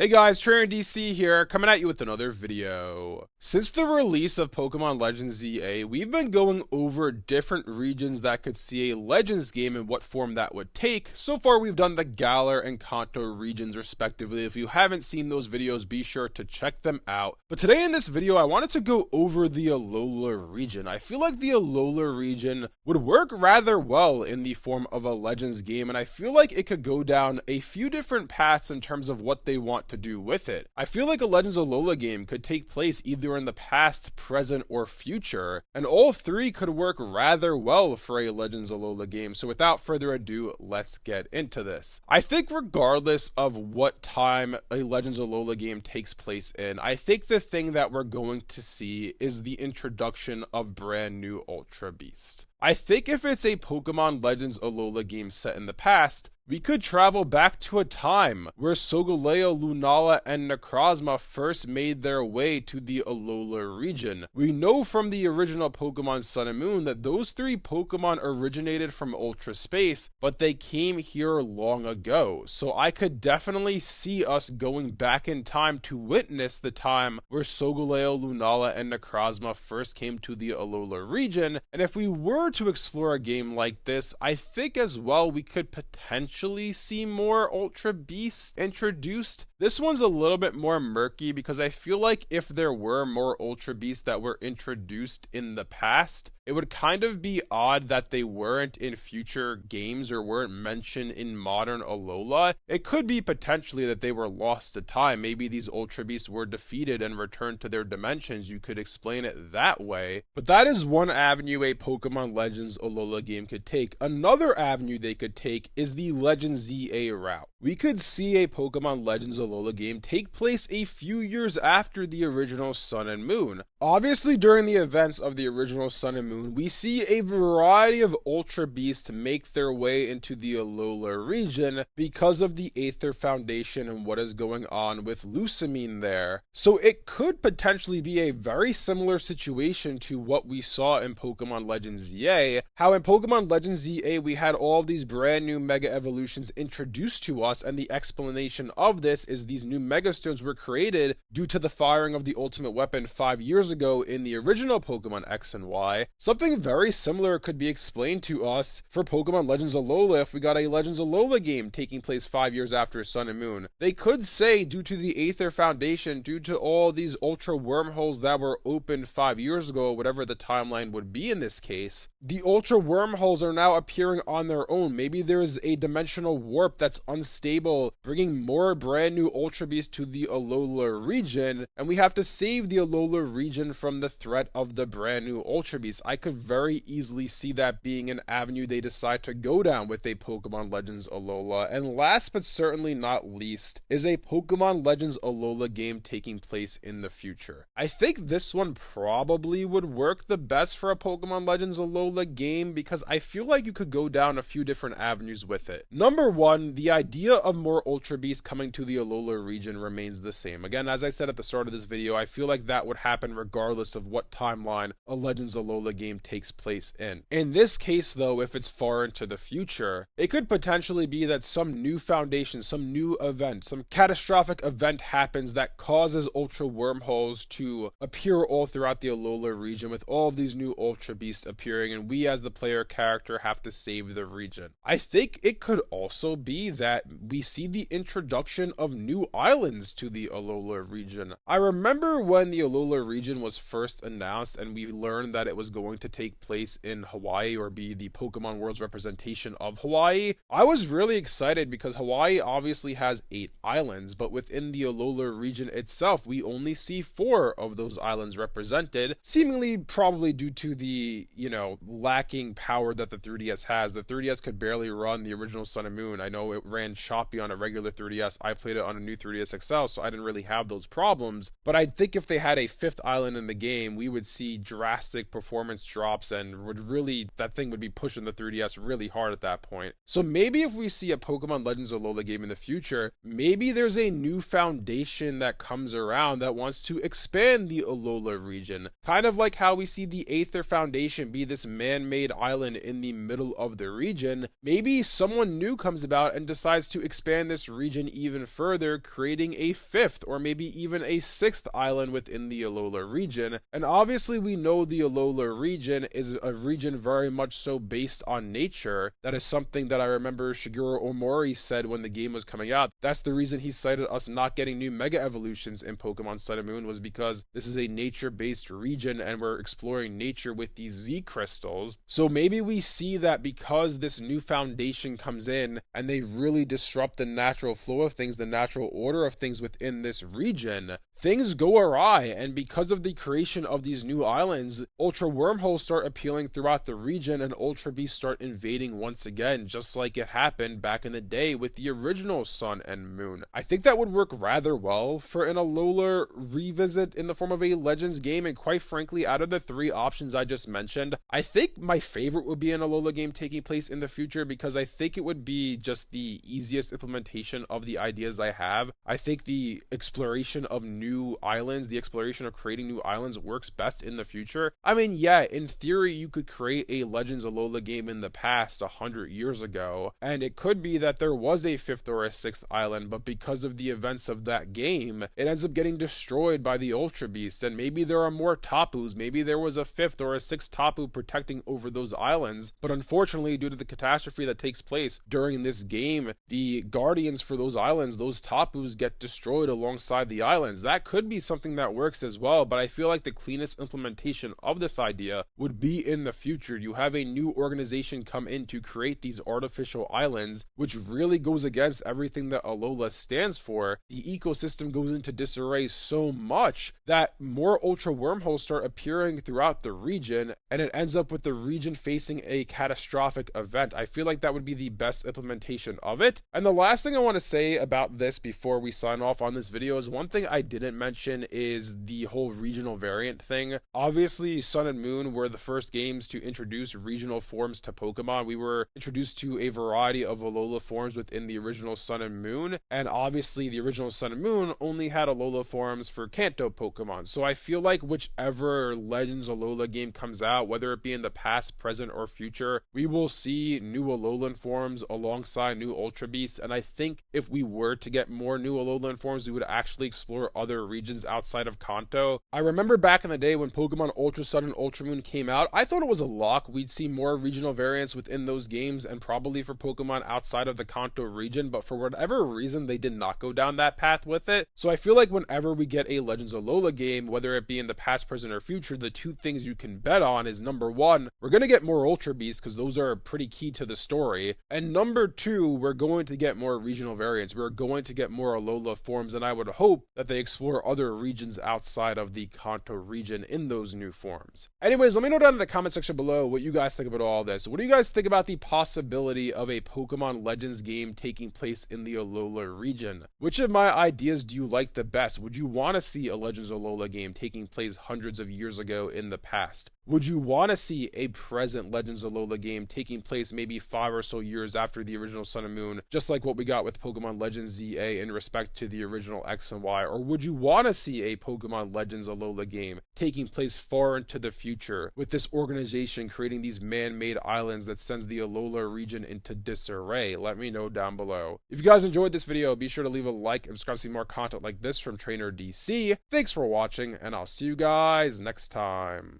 Hey guys, Trainer DC here, coming at you with another video. Since the release of Pokemon Legends ZA, we've been going over different regions that could see a Legends game and what form that would take. So far we've done the Galar and Kanto regions respectively. If you haven't seen those videos, be sure to check them out. But today in this video, I wanted to go over the Alola region. I feel like the Alola region would work rather well in the form of a Legends game, and I feel like it could go down a few different paths in terms of what they want to do with it. I feel like a Legends Alola game could take place either in the past, present, or future, and all three could work rather well for a Legends Alola game. So without further ado, let's get into this. I think regardless of what time a Legends Alola game takes place in, I think the thing that we're going to see is the introduction of brand new Ultra Beast. I think if it's a Pokemon Legends Alola game set in the past, we could travel back to a time where Solgaleo, Lunala, and Necrozma first made their way to the Alola region. We know from the original Pokemon Sun and Moon that those three Pokemon originated from Ultra Space, but they came here long ago. So I could definitely see us going back in time to witness the time where Solgaleo, Lunala, and Necrozma first came to the Alola region. And if we were to explore a game like this, I think as well we could potentially see more Ultra Beasts introduced. This one's a little bit more murky because I feel like if there were more Ultra Beasts that were introduced in the past, it would kind of be odd that they weren't in future games or weren't mentioned in modern Alola. It could be potentially that they were lost to time. Maybe these Ultra Beasts were defeated and returned to their dimensions. You could explain it that way. But that is one avenue a Pokemon Legends Alola game could take. Another avenue they could take is the Legends ZA route. We could see a Pokemon Legends Alola game take place a few years after the original Sun and Moon. Obviously, during the events of the original Sun and Moon, we see a variety of Ultra Beasts make their way into the Alola region because of the Aether Foundation and what is going on with Lusamine there. So it could potentially be a very similar situation to what we saw in Pokemon Legends ZA. How in Pokemon Legends ZA we had all these brand new Mega Evolutions introduced to us, and the explanation of this is these new Mega Stones were created due to the firing of the Ultimate Weapon 5 years ago in the original Pokemon X and Y. Something very similar could be explained to us for Pokemon Legends Alola if we got a Legends Alola game taking place 5 years after Sun and Moon. They could say due to the Aether Foundation, due to all these Ultra Wormholes that were opened 5 years ago, whatever the timeline would be in this case, the Ultra Wormholes are now appearing on their own. Maybe there's a dimensional warp that's unstable, bringing more brand new Ultra Beasts to the Alola region, and we have to save the Alola region from the threat of the brand new Ultra Beasts. I could very easily see that being an avenue they decide to go down with a Pokemon Legends Alola. And last but certainly not least is a Pokemon Legends Alola game taking place in the future. I think this one probably would work the best for a Pokemon Legends Alola game because I feel like you could go down a few different avenues with it. Number one, the idea of more Ultra Beasts coming to the Alola region remains the same. Again, as I said at the start of this video, I feel like that would happen regardless of what timeline a Legends Alola game takes place in. In this case though, if it's far into the future, it could potentially be that some new foundation, some new event, some catastrophic event happens that causes Ultra Wormholes to appear all throughout the Alola region with all of these new Ultra Beasts appearing, and we as the player character have to save the region. I think it could also be that we see the introduction of new islands to the Alola region. I remember when the Alola region was first announced and we learned that it was going to take place in Hawaii or be the Pokemon World's representation of Hawaii. I was really excited because Hawaii obviously has 8 islands, but within the Alola region itself, we only see 4 of those islands represented, seemingly probably due to the, lacking power that the 3DS has. The 3DS could barely run the original Sun and Moon. I know it ran choppy on a regular 3DS. I played it on a new 3DS XL, so I didn't really have those problems. But I think if they had a 5th island island in the game, we would see drastic performance drops and that thing would be pushing the 3DS really hard at that point. So maybe if we see a Pokemon Legends Alola game in the future, maybe there's a new foundation that comes around that wants to expand the Alola region. Kind of like how we see the Aether Foundation be this man-made island in the middle of the region. Maybe someone new comes about and decides to expand this region even further, creating a 5th or maybe even a 6th island within the Alola region. And obviously we know the Alola region is a region very much so based on nature. That is something that I remember Shigeru Omori said when the game was coming out. That's the reason he cited us not getting new Mega Evolutions in Pokemon Sun and Moon, was because this is a nature-based region and we're exploring nature with these Z crystals. So maybe we see that because this new foundation comes in and they really disrupt the natural flow of things, the natural order of things within this region, things go awry, and because of the creation of these new islands, Ultra Wormholes start appealing throughout the region and Ultra Beasts start invading once again, just like it happened back in the day with the original Sun and Moon. I think that would work rather well for an Alola revisit in the form of a Legends game, and quite frankly, out of the 3 options I just mentioned, I think my favorite would be an Alola game taking place in the future, because I think it would be just the easiest implementation of the ideas I have. I think the exploration of new islands, the exploration of creating new islands works best in the future. I mean, yeah, in theory, you could create a Legends Alola game in the past 100 years ago, and it could be that there was a 5th or a 6th island, but because of the events of that game, it ends up getting destroyed by the Ultra Beast, and maybe there are more Tapus, maybe there was a 5th or a 6th Tapu protecting over those islands, but unfortunately, due to the catastrophe that takes place during this game, the guardians for those islands, those Tapus, get destroyed alongside the islands. That could be something that works as well, but I feel like the cleanest implementation of this idea would be in the future. You have a new organization come in to create these artificial islands, which really goes against everything that Alola stands for. The ecosystem goes into disarray so much that more Ultra Wormholes start appearing throughout the region, and it ends up with the region facing a catastrophic event. I feel like that would be the best implementation of it. And the last thing I want to say about this before we sign off on this video is one thing I didn't mention is the whole regional variant thing. Obviously, Sun and Moon were the first games to introduce regional forms to Pokemon. We were introduced to a variety of Alola forms within the original Sun and Moon, and obviously the original Sun and Moon only had Alola forms for Kanto Pokemon. So I feel like whichever Legends Alola game comes out, whether it be in the past, present, or future, we will see new Alolan forms alongside new Ultra Beasts, and I think if we were to get more new Alolan forms, we would actually explore other regions outside of Kanto. I remember back in the day when Pokemon Ultra Sun and Ultra Moon came out, I thought it was a lock. We'd see more regional variants within those games, and probably for Pokemon outside of the Kanto region, but for whatever reason, they did not go down that path with it. So I feel like whenever we get a Legends Alola game, whether it be in the past, present, or future, the 2 things you can bet on is, number 1, we're going to get more Ultra Beasts, because those are pretty key to the story, and number 2, we're going to get more regional variants. We're going to get more Alola forms, and I would hope that they explore other regions outside of the Kanto region in those new forms. Anyways, let me know down in the comment section below what you guys think about all this. What do you guys think about the possibility of a Pokemon Legends game taking place in the Alola region? Which of my ideas do you like the best? Would you want to see a Legends Alola game taking place hundreds of years ago in the past? Would you want to see a present Legends Alola game taking place maybe 5 or so years after the original Sun and Moon, just like what we got with Pokemon Legends ZA in respect to the original X and Y? Or would you want to see a Pokemon Legends Alola game taking place far into the future, with this organization creating these man-made islands that sends the Alola region into disarray? Let me know down below. If you guys enjoyed this video, be sure to leave a like and subscribe to see more content like this from Trainer DC. Thanks for watching, and I'll see you guys next time.